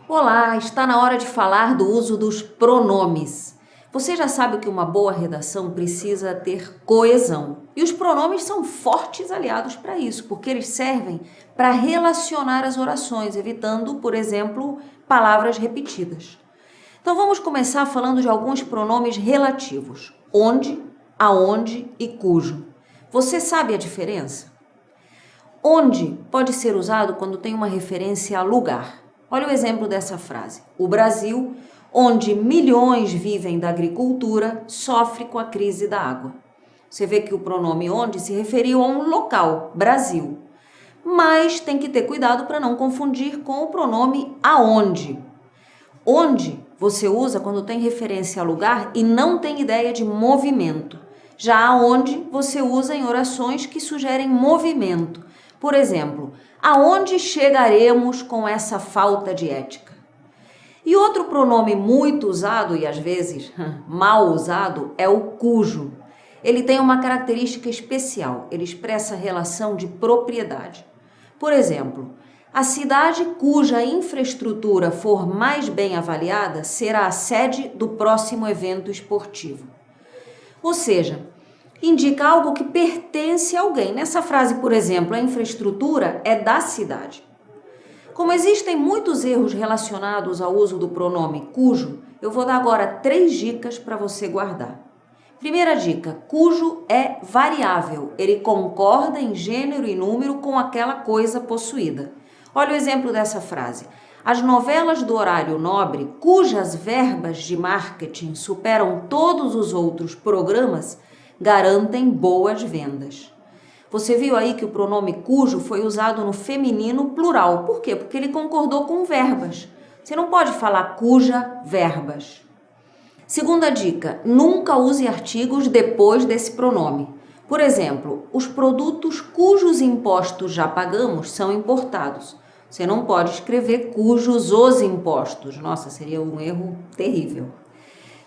Olá, está na hora de falar do uso dos pronomes. Você já sabe que uma boa redação precisa ter coesão. E os pronomes são fortes aliados para isso, porque eles servem para relacionar as orações, evitando, por exemplo, palavras repetidas. Então vamos começar falando de alguns pronomes relativos: onde, aonde e cujo. Você sabe a diferença? Onde pode ser usado quando tem uma referência a lugar. Olha o exemplo dessa frase. O Brasil, onde milhões vivem da agricultura, sofre com a crise da água. Você vê que o pronome onde se referiu a um local, Brasil. Mas tem que ter cuidado para não confundir com o pronome aonde. Onde você usa quando tem referência a lugar e não tem ideia de movimento. Já aonde você usa em orações que sugerem movimento. Por exemplo, aonde chegaremos com essa falta de ética? E outro pronome muito usado e às vezes mal usado é o cujo. Ele tem uma característica especial, ele expressa a relação de propriedade. Por exemplo, a cidade cuja infraestrutura for mais bem avaliada será a sede do próximo evento esportivo. Ou seja, indica algo que pertence a alguém. Nessa frase, por exemplo, a infraestrutura é da cidade. Como existem muitos erros relacionados ao uso do pronome cujo, eu vou dar agora 3 dicas para você guardar. Primeira dica: cujo é variável, ele concorda em gênero e número com aquela coisa possuída. Olha o exemplo dessa frase. As novelas do horário nobre, cujas verbas de marketing superam todos os outros programas, garantem boas vendas. Você viu aí que o pronome cujo foi usado no feminino plural. Por quê? Porque ele concordou com verbas. Você não pode falar cuja verbas. Segunda dica: nunca use artigos depois desse pronome. Por exemplo, os produtos cujos impostos já pagamos são importados. Você não pode escrever cujos os impostos. Nossa, seria um erro terrível.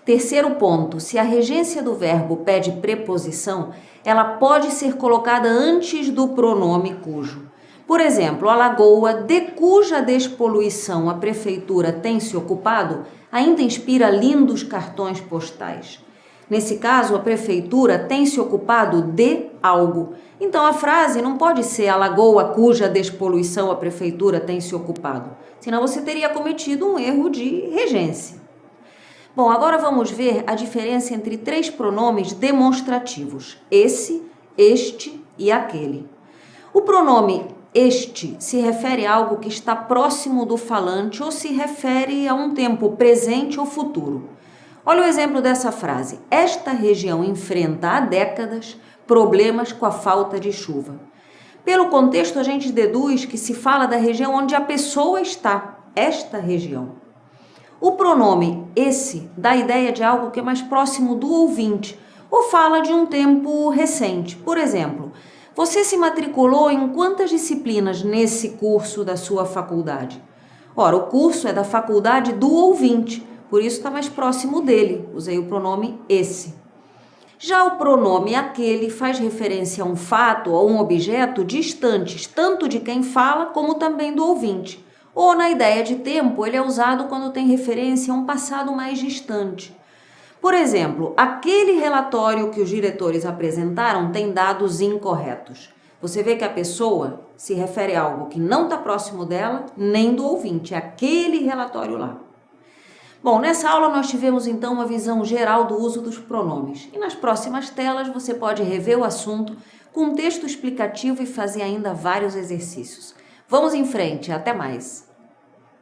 Terceiro ponto: se a regência do verbo pede preposição, ela pode ser colocada antes do pronome cujo. Por exemplo, a lagoa de cuja despoluição a prefeitura tem se ocupado ainda inspira lindos cartões postais. Nesse caso, a prefeitura tem se ocupado de algo. Então a frase não pode ser a lagoa cuja despoluição a prefeitura tem se ocupado, senão você teria cometido um erro de regência. Bom, agora vamos ver a diferença entre 3 pronomes demonstrativos: esse, este e aquele. O pronome este se refere a algo que está próximo do falante ou se refere a um tempo presente ou futuro. Olha o exemplo dessa frase: esta região enfrenta há décadas problemas com a falta de chuva. Pelo contexto, a gente deduz que se fala da região onde a pessoa está, esta região. O pronome esse dá a ideia de algo que é mais próximo do ouvinte ou fala de um tempo recente. Por exemplo, você se matriculou em quantas disciplinas nesse curso da sua faculdade? Ora, o curso é da faculdade do ouvinte, por isso está mais próximo dele. Usei o pronome esse. Já o pronome aquele faz referência a um fato ou a um objeto distantes, tanto de quem fala como também do ouvinte. Ou na ideia de tempo, ele é usado quando tem referência a um passado mais distante. Por exemplo, aquele relatório que os diretores apresentaram tem dados incorretos. Você vê que a pessoa se refere a algo que não está próximo dela, nem do ouvinte, é aquele relatório lá. Bom, nessa aula nós tivemos então uma visão geral do uso dos pronomes. E nas próximas telas você pode rever o assunto com um texto explicativo e fazer ainda vários exercícios. Vamos em frente, até mais!